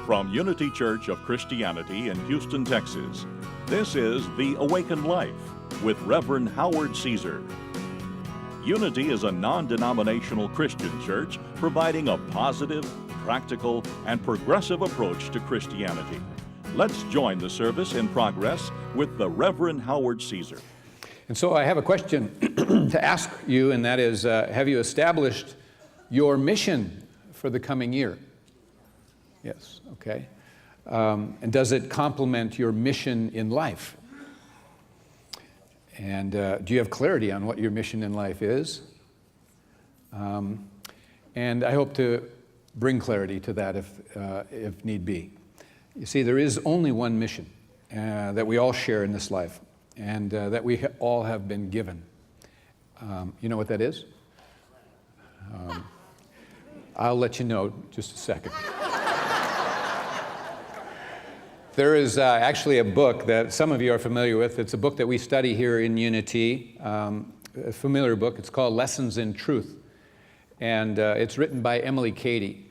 From Unity Church of Christianity in Houston, Texas, this is The Awakened Life with Reverend Howard Caesar. Unity is a non-denominational Christian church providing a positive, practical, and progressive approach to Christianity. Let's join the service in progress with the Reverend Howard Caesar. And so I have a question to ask you, and that is, have you established your mission for the coming year? Yes, okay. And does it complement your mission in life? And do you have clarity on what your mission in life is? And I hope to bring clarity to that if need be. You see, there is only one mission that we all share in this life, and that we all have been given. You know what that is? I'll let you know just a second. There is actually a book that some of you are familiar with. It's a book that we study here in Unity, a familiar book. It's called Lessons in Truth, and it's written by Emily Cady.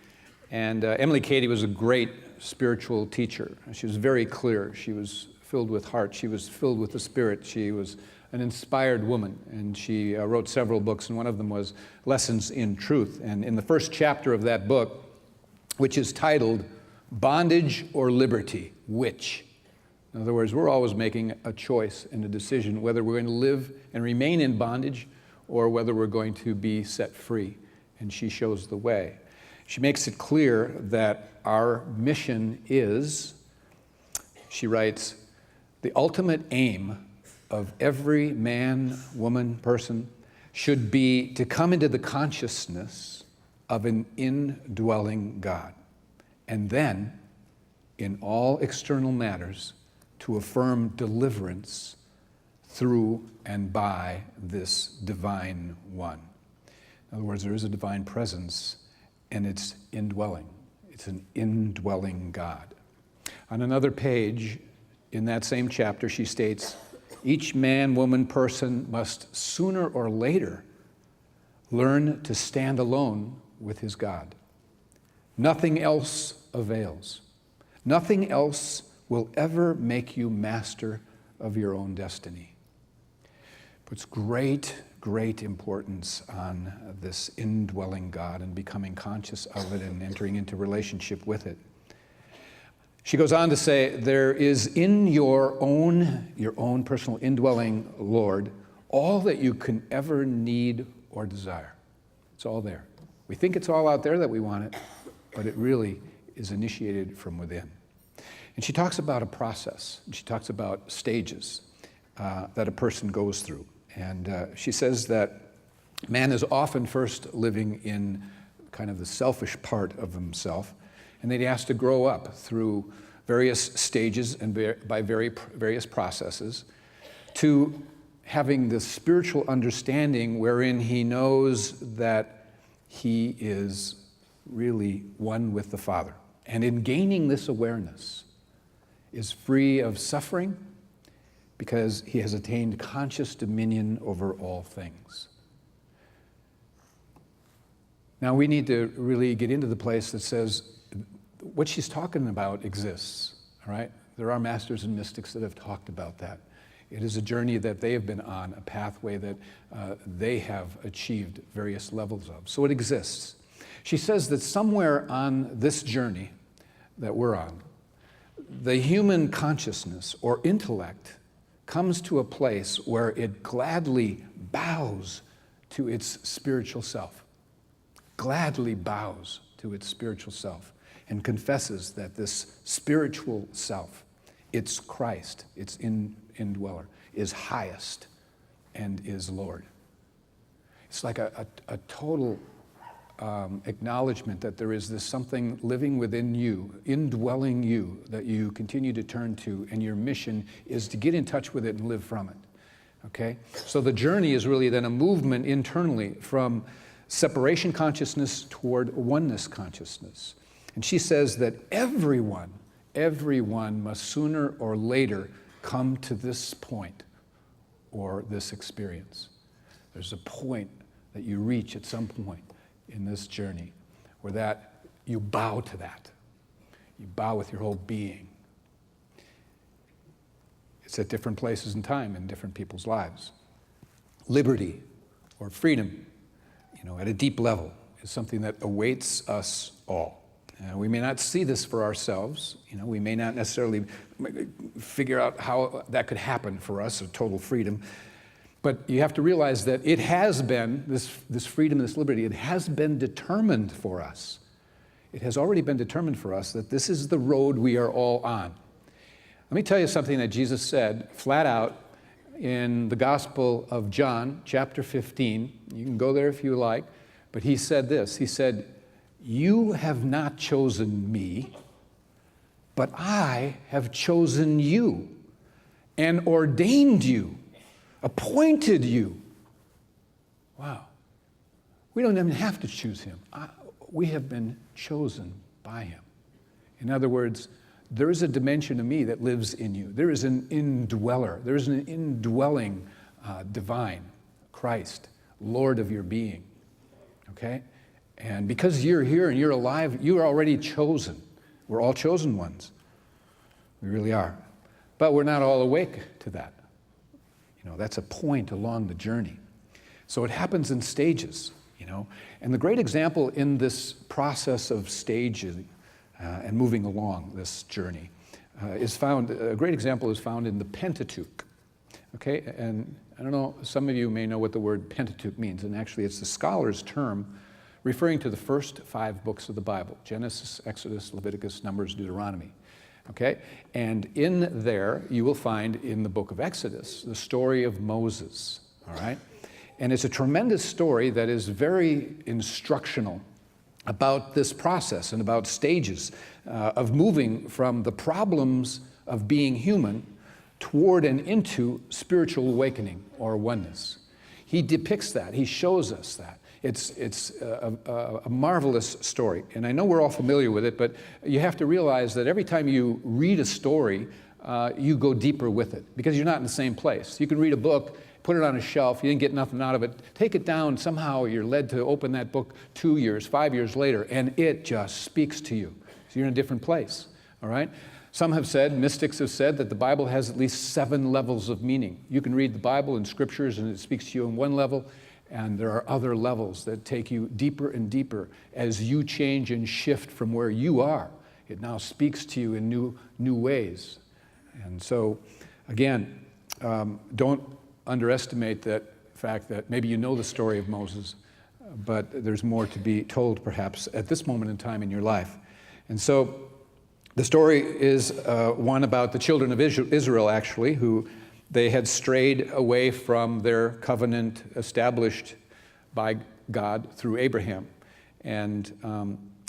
And Emily Cady was a great spiritual teacher. She was very clear. She was filled with heart. She was filled with the Spirit. She was an inspired woman, and she wrote several books, and one of them was Lessons in Truth. And in the first chapter of that book, which is titled Bondage or Liberty, which? In other words, we're always making a choice and a decision whether we're going to live and remain in bondage or whether we're going to be set free. And she shows the way. She makes it clear that our mission is, she writes, the ultimate aim of every man, woman, person should be to come into the consciousness of an indwelling God. And then, in all external matters, to affirm deliverance through and by this divine one. In other words, there is a divine presence, and it's indwelling. It's an indwelling God. On another page in that same chapter, she states, each man, woman, person must sooner or later learn to stand alone with his God. Nothing else avails. Nothing else will ever make you master of your own destiny. Puts great, great importance on this indwelling God and becoming conscious of it and entering into relationship with it. She goes on to say, there is in your own personal indwelling Lord all that you can ever need or desire. It's all there. We think it's all out there that we want it, but it really is initiated from within. And she talks about a process. And she talks about stages that a person goes through. And she says that man is often first living in kind of the selfish part of himself, and that he has to grow up through various stages and by various processes to having the spiritual understanding wherein he knows that he is really one with the Father. And in gaining this awareness is free of suffering because he has attained conscious dominion over all things. Now we need to really get into the place that says what she's talking about exists, all right? There are masters and mystics that have talked about that. It is a journey that they have been on, a pathway that they have achieved various levels of. So it exists. She says that somewhere on this journey that we're on, the human consciousness or intellect comes to a place where it gladly bows to its spiritual self, gladly bows to its spiritual self, and confesses that this spiritual self, it's Christ, its indweller, is highest and is Lord. It's like a total acknowledgement that there is this something living within you, indwelling you, that you continue to turn to, and your mission is to get in touch with it and live from it, okay? So the journey is really then a movement internally from separation consciousness toward oneness consciousness. And she says that everyone must sooner or later come to this point or this experience. There's a point that you reach at some point in this journey where that you bow to that. You bow with your whole being. It's at different places in time in different people's lives. Liberty or freedom, at a deep level, is something that awaits us all. We may not see this for ourselves. We may not necessarily figure out how that could happen for us, a total freedom. But you have to realize that it has been, this freedom, this liberty, it has been determined for us. It has already been determined for us that this is the road we are all on. Let me tell you something that Jesus said flat out in the Gospel of John, chapter 15. You can go there if you like. But he said this. He said, "You have not chosen me, but I have chosen you and ordained you, appointed you." Wow. We don't even have to choose him. We have been chosen by him. In other words, there is a dimension of me that lives in you. There is an indweller. There is an indwelling divine, Christ, Lord of your being. Okay? And because you're here and you're alive, you're already chosen. We're all chosen ones. We really are. But we're not all awake to that. That's a point along the journey. So it happens in stages, And the great example in this process of staging and moving along this journey a great example is found in the Pentateuch. Okay, and I don't know, some of you may know what the word Pentateuch means, and actually it's the scholar's term referring to the first 5 books of the Bible: Genesis, Exodus, Leviticus, Numbers, Deuteronomy. Okay, and in there you will find in the book of Exodus the story of Moses. All right, and it's a tremendous story that is very instructional about this process and about stages of moving from the problems of being human toward and into spiritual awakening or oneness. He depicts that. He shows us that. It's a marvelous story. And I know we're all familiar with it, but you have to realize that every time you read a story, you go deeper with it because you're not in the same place. You can read a book, put it on a shelf, you didn't get nothing out of it, take it down, somehow you're led to open that book 2 years, 5 years later, and it just speaks to you. So you're in a different place, all right? Some have said, mystics have said, that the Bible has at least 7 levels of meaning. You can read the Bible in scriptures and it speaks to you on one level, and there are other levels that take you deeper and deeper as you change and shift from where you are. It now speaks to you in new ways. And so, again, don't underestimate that fact that maybe you know the story of Moses, but there's more to be told perhaps at this moment in time in your life. And so the story is one about the children of Israel, actually, who they had strayed away from their covenant established by God through Abraham. And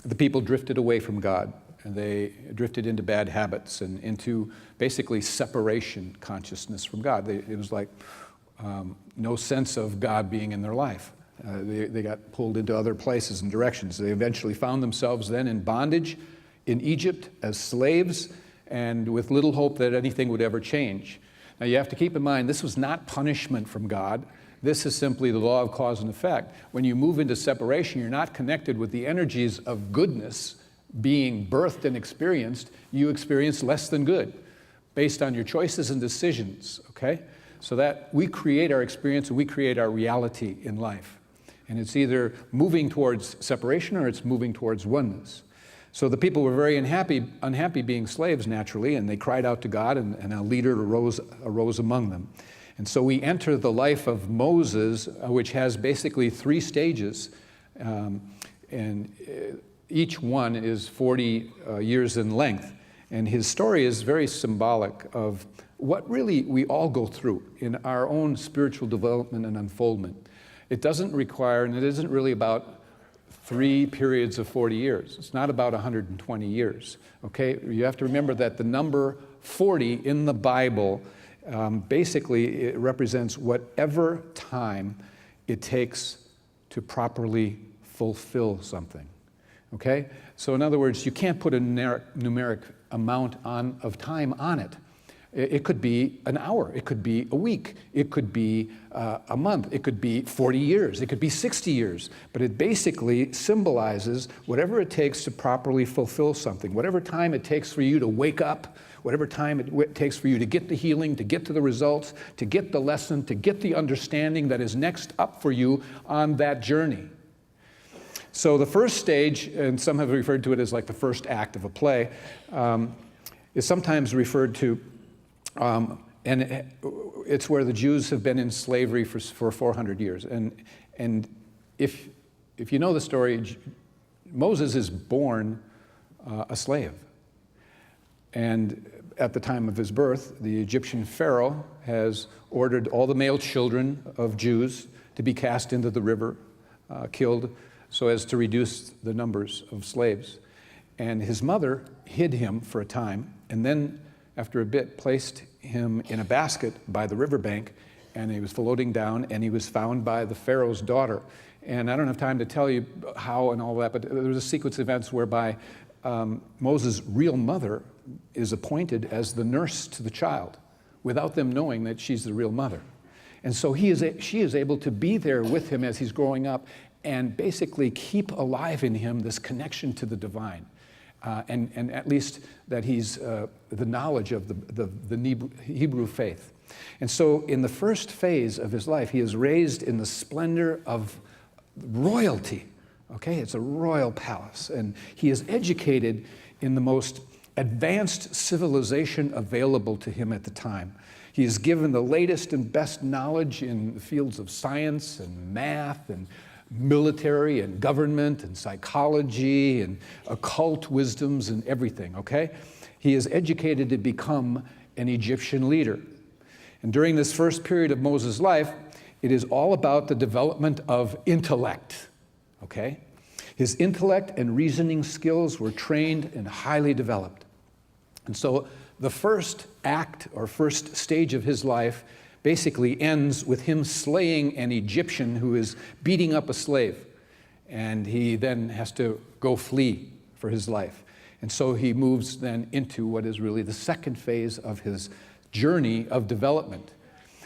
the people drifted away from God, and they drifted into bad habits and into basically separation consciousness from God. It was like no sense of God being in their life. They got pulled into other places and directions. They eventually found themselves then in bondage in Egypt as slaves, and with little hope that anything would ever change. Now you have to keep in mind, this was not punishment from God. This is simply the law of cause and effect. When you move into separation, you're not connected with the energies of goodness being birthed and experienced. You experience less than good based on your choices and decisions, okay? So that we create our experience and we create our reality in life. And it's either moving towards separation or it's moving towards oneness. So the people were very unhappy being slaves naturally, and they cried out to God, and a leader arose among them. And so we enter the life of Moses, which has basically 3 stages, and each one is 40 years in length. And his story is very symbolic of what really we all go through in our own spiritual development and unfoldment. It doesn't require, and it isn't really about 3 periods of 40 years. It's not about 120 years, okay? You have to remember that the number 40 in the Bible, basically it represents whatever time it takes to properly fulfill something, okay? So in other words, you can't put a numeric amount of time on it. It could be an hour, it could be a week, it could be a month, it could be 40 years, it could be 60 years. But it basically symbolizes whatever it takes to properly fulfill something, whatever time it takes for you to wake up, whatever time it takes for you to get the healing, to get to the results, to get the lesson, to get the understanding that is next up for you on that journey. So the first stage, and some have referred to it as like the first act of a play, is sometimes referred to, and it's where the Jews have been in slavery for 400 years. And if you know the story, Moses is born a slave. And at the time of his birth, the Egyptian Pharaoh has ordered all the male children of Jews to be cast into the river, killed, so as to reduce the numbers of slaves. And his mother hid him for a time, and then after a bit placed him in a basket by the riverbank, and he was floating down, and he was found by the Pharaoh's daughter. And I don't have time to tell you how and all that, but there was a sequence of events whereby Moses' real mother is appointed as the nurse to the child without them knowing that she's the real mother. And so she is able to be there with him as he's growing up and basically keep alive in him this connection to the divine. And at least that he's the knowledge of the Hebrew faith. And so in the first phase of his life, he is raised in the splendor of royalty. Okay, it's a royal palace. And he is educated in the most advanced civilization available to him at the time. He is given the latest and best knowledge in the fields of science and math and military and government and psychology and occult wisdoms and everything, okay? He is educated to become an Egyptian leader. And during this first period of Moses' life, it is all about the development of intellect, okay? His intellect and reasoning skills were trained and highly developed. And so the first act or first stage of his life basically ends with him slaying an Egyptian who is beating up a slave. And he then has to go flee for his life. And so he moves then into what is really the second phase of his journey of development.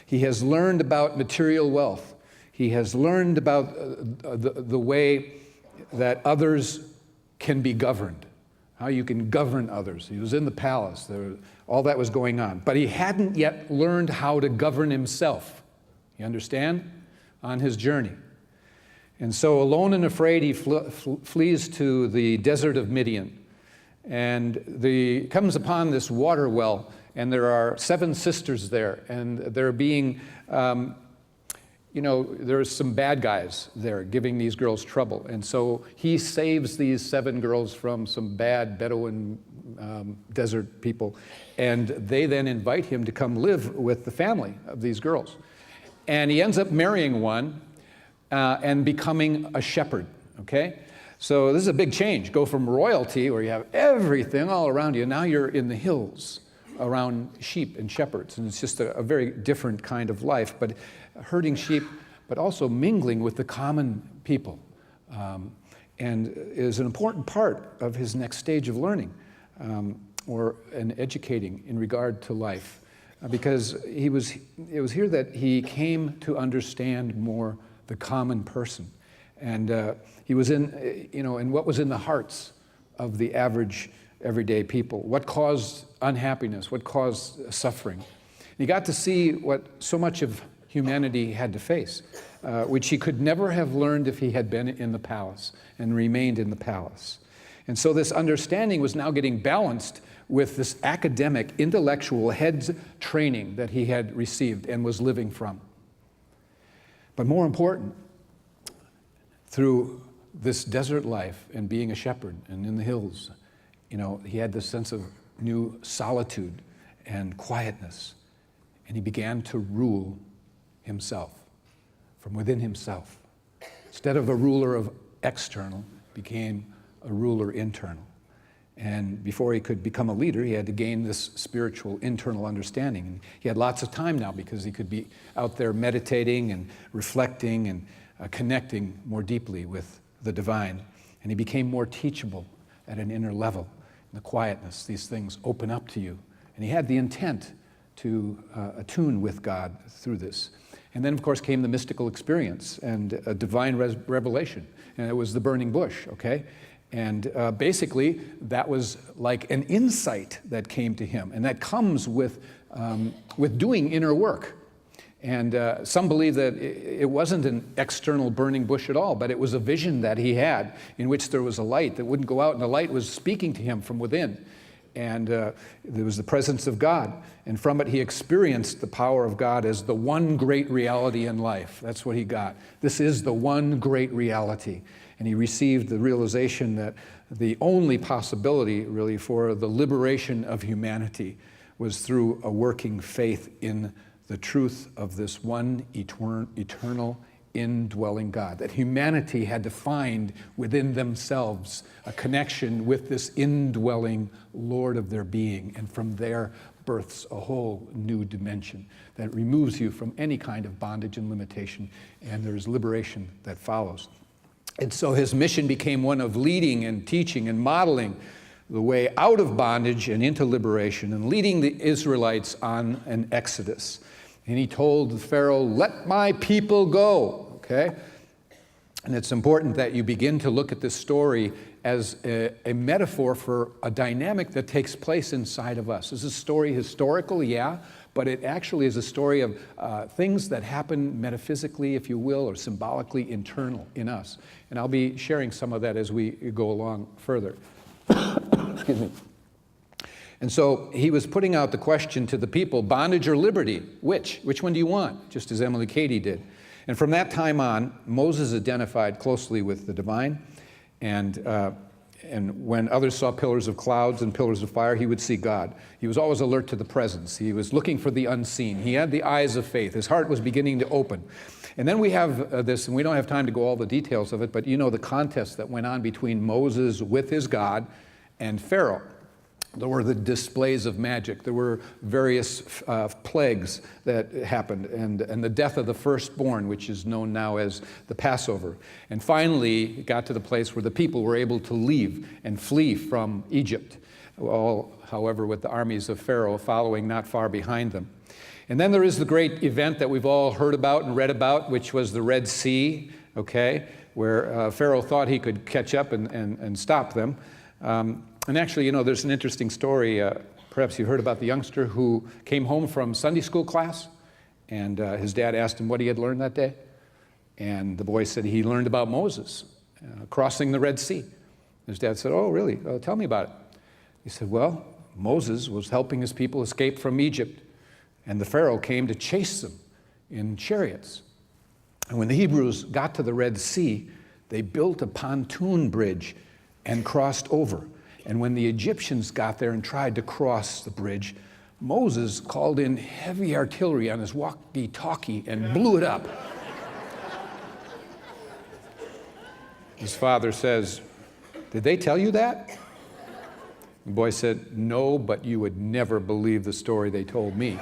He has learned about material wealth. He has learned about the way that others can be governed, how you can govern others. He was in the palace. All that was going on. But he hadn't yet learned how to govern himself. You understand? On his journey. And so alone and afraid, he flees to the desert of Midian. And comes upon this water well, and there are 7 sisters there. And they're being, there's some bad guys there giving these girls trouble. And so he saves these 7 girls from some bad Bedouin desert people. And they then invite him to come live with the family of these girls. And he ends up marrying one and becoming a shepherd, okay? So this is a big change. Go from royalty, where you have everything all around you, now you're in the hills around sheep and shepherds. And it's just a very different kind of life, but herding sheep, but also mingling with the common people. And is an important part of his next stage of learning and educating in regard to life. Because it was here that he came to understand more the common person. And he was in what was in the hearts of the average everyday people. What caused unhappiness? What caused suffering? And he got to see what so much of humanity had to face, which he could never have learned if he had been in the palace and remained in the palace. And so this understanding was now getting balanced with this academic, intellectual head's training that he had received and was living from. But more important, through this desert life and being a shepherd and in the hills, he had this sense of new solitude and quietness. And he began to rule himself from within himself. Instead of a ruler of external, became a ruler internal. And before he could become a leader, he had to gain this spiritual internal understanding. And he had lots of time now because he could be out there meditating and reflecting and connecting more deeply with the divine. And he became more teachable at an inner level. In the quietness, these things open up to you. And he had the intent to attune with God through this. And then, of course, came the mystical experience and a divine revelation. And it was the burning bush, okay? And basically, that was like an insight that came to him. And that comes with doing inner work. And some believe that it wasn't an external burning bush at all, but it was a vision that he had in which there was a light that wouldn't go out, and the light was speaking to him from within. And there was the presence of God. And from it, he experienced the power of God as the one great reality in life. That's what he got. This is the one great reality. And he received the realization that the only possibility, really, for the liberation of humanity was through a working faith in the truth of this one eternal, indwelling God. That humanity had to find within themselves a connection with this indwelling Lord of their being, and from there births a whole new dimension that removes you from any kind of bondage and limitation, and there's liberation that follows. And so his mission became one of leading and teaching and modeling the way out of bondage and into liberation, and leading the Israelites on an exodus. And he told Pharaoh, "Let my people go," okay? And it's important that you begin to look at this story as a metaphor for a dynamic that takes place inside of us. Is this story historical? Yeah, but it actually is a story of things that happen metaphysically, if you will, or symbolically internal in us. And I'll be sharing some of that as we go along further. Excuse me. And so he was putting out the question to the people, bondage or liberty? Which? Which one do you want? Just as Emily Cady did. And from that time on, Moses identified closely with the divine. And when others saw pillars of clouds and pillars of fire, he would see God. He was always alert to the presence. He was looking for the unseen. He had the eyes of faith. His heart was beginning to open. And then we have this, and we don't have time to go all the details of it, but you know the contest that went on between Moses with his God and Pharaoh. There were the displays of magic. There were various plagues that happened, and the death of the firstborn, which is known now as the Passover. And finally, it got to the place where the people were able to leave and flee from Egypt, all, however, with the armies of Pharaoh following not far behind them. And then there is the great event that we've all heard about and read about, which was the Red Sea, okay, where Pharaoh thought he could catch up and stop them. And actually, you know, there's an interesting story. Perhaps you heard about the youngster who came home from Sunday school class, and his dad asked him what he had learned that day. And the boy said he learned about Moses crossing the Red Sea. His dad said, "Oh, really? Tell me about it." He said, "Well, Moses was helping his people escape from Egypt, and the Pharaoh came to chase them in chariots. And when the Hebrews got to the Red Sea, they built a pontoon bridge and crossed over. And when the Egyptians got there and tried to cross the bridge, Moses called in heavy artillery on his walkie-talkie and blew it up." His father says, "Did they tell you that?" The boy said, "No, but you would never believe the story they told me."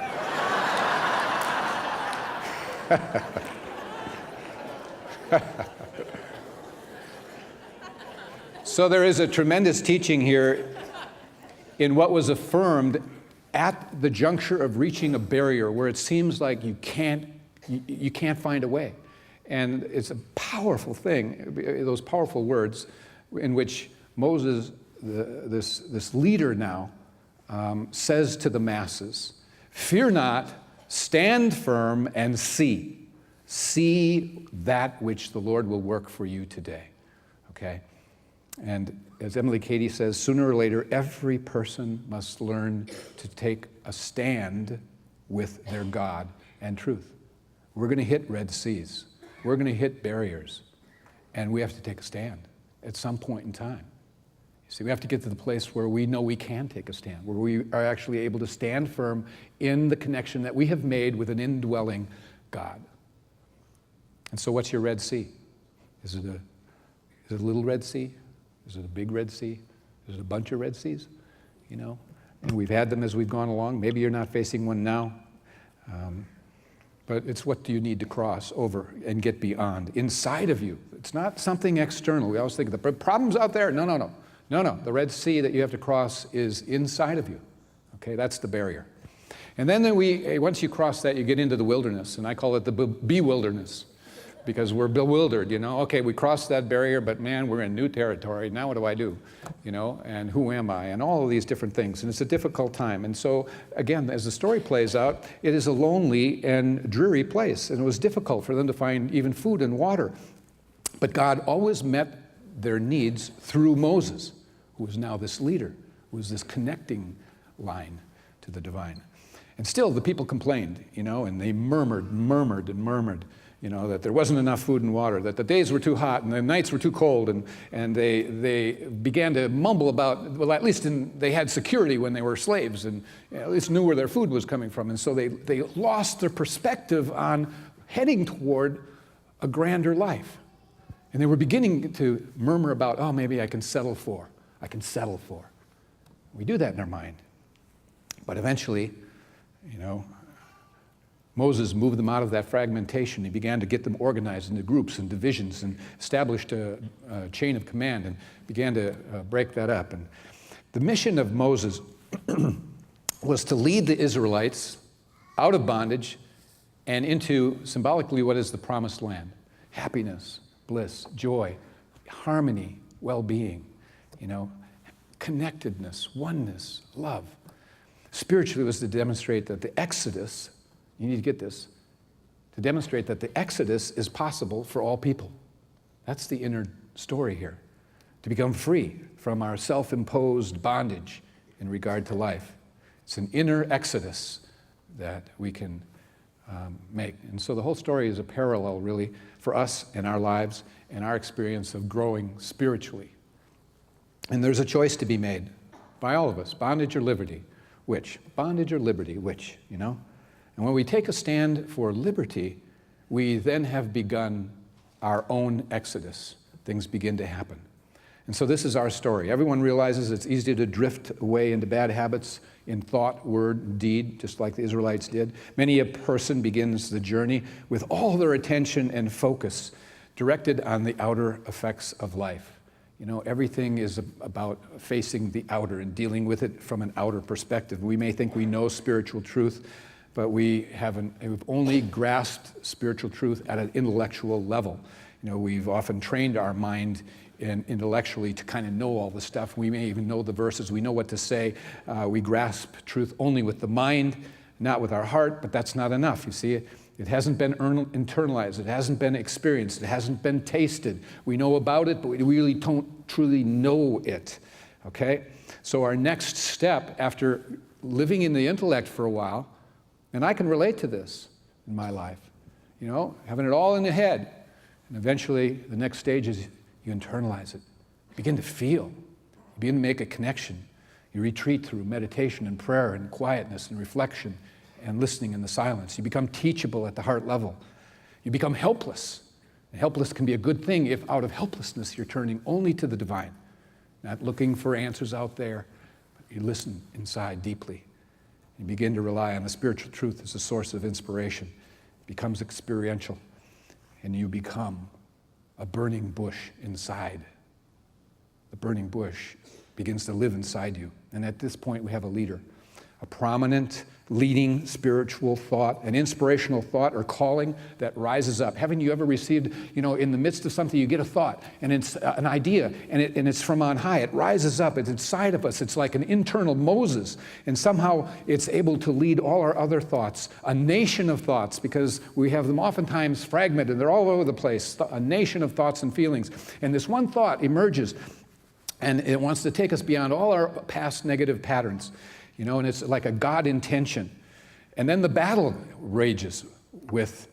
So there is a tremendous teaching here in what was affirmed at the juncture of reaching a barrier where it seems like you can't find a way. And it's a powerful thing, those powerful words in which Moses, this leader now, says to the masses, "Fear not, stand firm and see. See that which the Lord will work for you today." Okay? And as Emily Cady says, sooner or later, every person must learn to take a stand with their God and truth. We're going to hit Red Seas. We're going to hit barriers. And we have to take a stand at some point in time. You see, we have to get to the place where we know we can take a stand, where we are actually able to stand firm in the connection that we have made with an indwelling God. And so what's your Red Sea? Is it a little Red Sea? Is it a big Red Sea? Is it a bunch of Red Seas? You know, and we've had them as we've gone along. Maybe you're not facing one now. But it's what do you need to cross over and get beyond inside of you. It's not something external. We always think the problem's out there. No. The Red Sea that you have to cross is inside of you. Okay, that's the barrier. And then once you cross that, you get into the wilderness, and I call it the bewilderness, because we're bewildered, Okay, we crossed that barrier, but man, we're in new territory. Now what do I do? And who am I? And all of these different things. And it's a difficult time. And so, again, as the story plays out, it is a lonely and dreary place. And it was difficult for them to find even food and water. But God always met their needs through Moses, who was now this leader, who was this connecting line to the divine. And still, the people complained, and they murmured, that there wasn't enough food and water, that the days were too hot and the nights were too cold, and they began to mumble about, well, at least they had security when they were slaves, and at least knew where their food was coming from. And so they lost their perspective on heading toward a grander life. And they were beginning to murmur about, oh, maybe I can settle for. We do that in our mind. But eventually, Moses moved them out of that fragmentation. He began to get them organized into groups and divisions and established a chain of command and began to break that up. And the mission of Moses was to lead the Israelites out of bondage and into, symbolically, what is the promised land. Happiness, bliss, joy, harmony, well-being, connectedness, oneness, love. Spiritually, it was to demonstrate that the Exodus, you need to get this, to demonstrate that the Exodus is possible for all people. That's the inner story here. To become free from our self-imposed bondage in regard to life. It's an inner Exodus that we can make. And so the whole story is a parallel, really, for us and our lives and our experience of growing spiritually. And there's a choice to be made by all of us, bondage or liberty. Which? Bondage or liberty, which, And when we take a stand for liberty, we then have begun our own exodus. Things begin to happen. And so this is our story. Everyone realizes it's easy to drift away into bad habits in thought, word, deed, just like the Israelites did. Many a person begins the journey with all their attention and focus directed on the outer effects of life. Everything is about facing the outer and dealing with it from an outer perspective. We may think we know spiritual truth, but we've only grasped spiritual truth at an intellectual level. We've often trained our mind intellectually to kind of know all the stuff. We may even know the verses. We know what to say. We grasp truth only with the mind, not with our heart, but that's not enough. You see, it hasn't been internalized. It hasn't been experienced. It hasn't been tasted. We know about it, but we really don't truly know it, okay? So our next step after living in the intellect for a while, and I can relate to this in my life, having it all in the head, and eventually the next stage is you internalize it. You begin to feel. You begin to make a connection. You retreat through meditation and prayer and quietness and reflection and listening in the silence. You become teachable at the heart level. You become helpless. And helpless can be a good thing if out of helplessness you're turning only to the divine, not looking for answers out there, but you listen inside deeply. You begin to rely on the spiritual truth as a source of inspiration. It becomes experiential, and you become a burning bush inside. The burning bush begins to live inside you. And at this point, we have a leader, a prominent, leading spiritual thought, an inspirational thought or calling that rises up. Haven't you ever received, in the midst of something, you get a thought, and it's an idea, and it's from on high. It rises up. It's inside of us. It's like an internal Moses, and somehow it's able to lead all our other thoughts, a nation of thoughts, because we have them oftentimes fragmented. They're all over the place, a nation of thoughts and feelings. And this one thought emerges, and it wants to take us beyond all our past negative patterns. And it's like a God intention. And then the battle rages with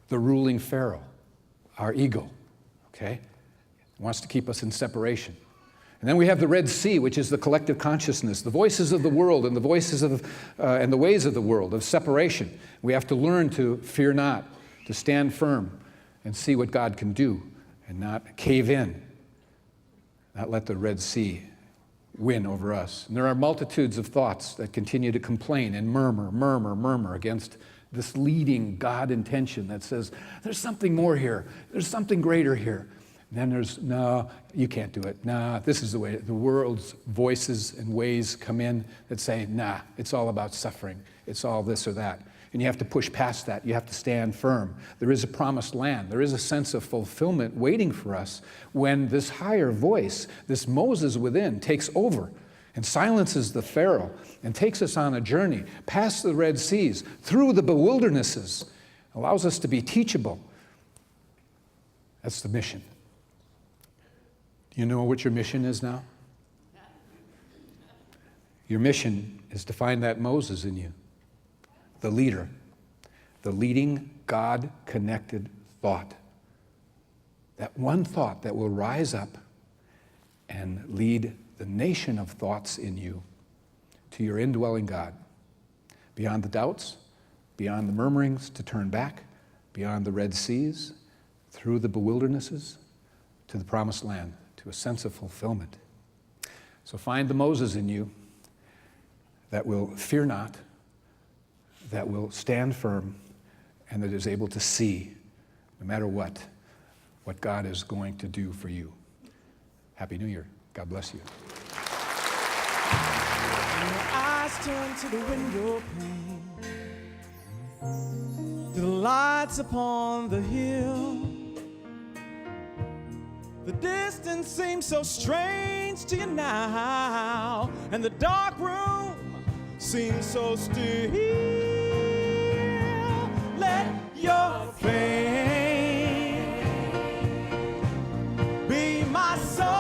the ruling Pharaoh, our ego, okay? It wants to keep us in separation. And then we have the Red Sea, which is the collective consciousness, the voices of the world and the voices of, and the ways of the world, of separation. We have to learn to fear not, to stand firm and see what God can do and not cave in, not let the Red Sea win over us. And there are multitudes of thoughts that continue to complain and murmur against this leading God intention that says, there's something more here. There's something greater here. And then there's, no, you can't do it. Nah, this is the way. The world's voices and ways come in that say, nah, it's all about suffering. it's all this or that. And you have to push past that. You have to stand firm. There is a promised land. There is a sense of fulfillment waiting for us when this higher voice, this Moses within, takes over and silences the Pharaoh and takes us on a journey past the Red Seas, through the wildernesses, allows us to be teachable. That's the mission. Do you know what your mission is now? Your mission is to find that Moses in you, the leader, the leading God-connected thought. That one thought that will rise up and lead the nation of thoughts in you to your indwelling God. Beyond the doubts, beyond the murmurings to turn back, beyond the Red Seas, through the wildernesses, to the promised land, to a sense of fulfillment. So find the Moses in you that will fear not, that will stand firm, and that is able to see, no matter what God is going to do for you. Happy New Year. God bless you. When your eyes turn to the window pane, to the lights upon the hill, the distance seems so strange to you now, and the dark room seems so still. Let your pain be my sorrow.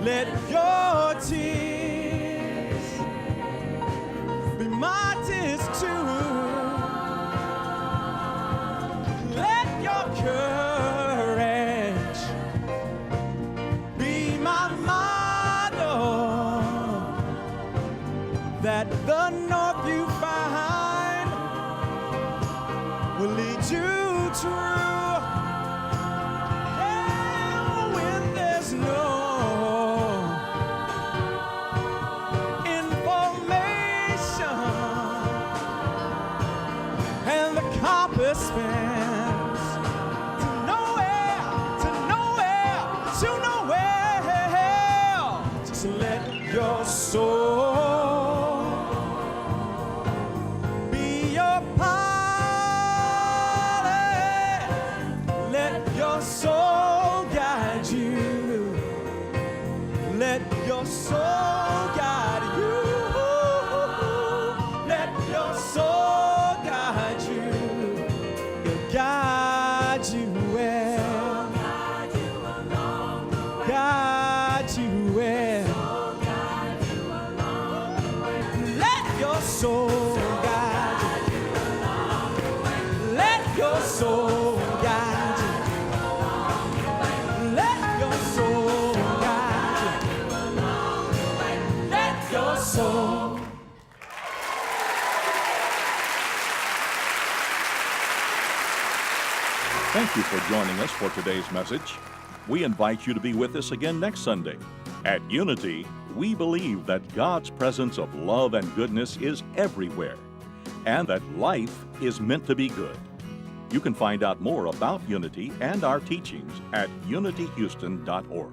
Let your tears be my tears too. Let your courage be my motto, that the north you find will lead you true. And when there's no information and the compass spins to nowhere, just let your soul be your pilot. Let your soul guide you. Let your soul guide you. Let your soul guide you. It'll guide you well. Guide you well. Let your soul guide you. Let your soul guide you. Let your soul guide you. Let your soul. Thank you for joining us for today's message. We invite you to be with us again next Sunday. At Unity, we believe that God's presence of love and goodness is everywhere, and that life is meant to be good. You can find out more about Unity and our teachings at unityhouston.org.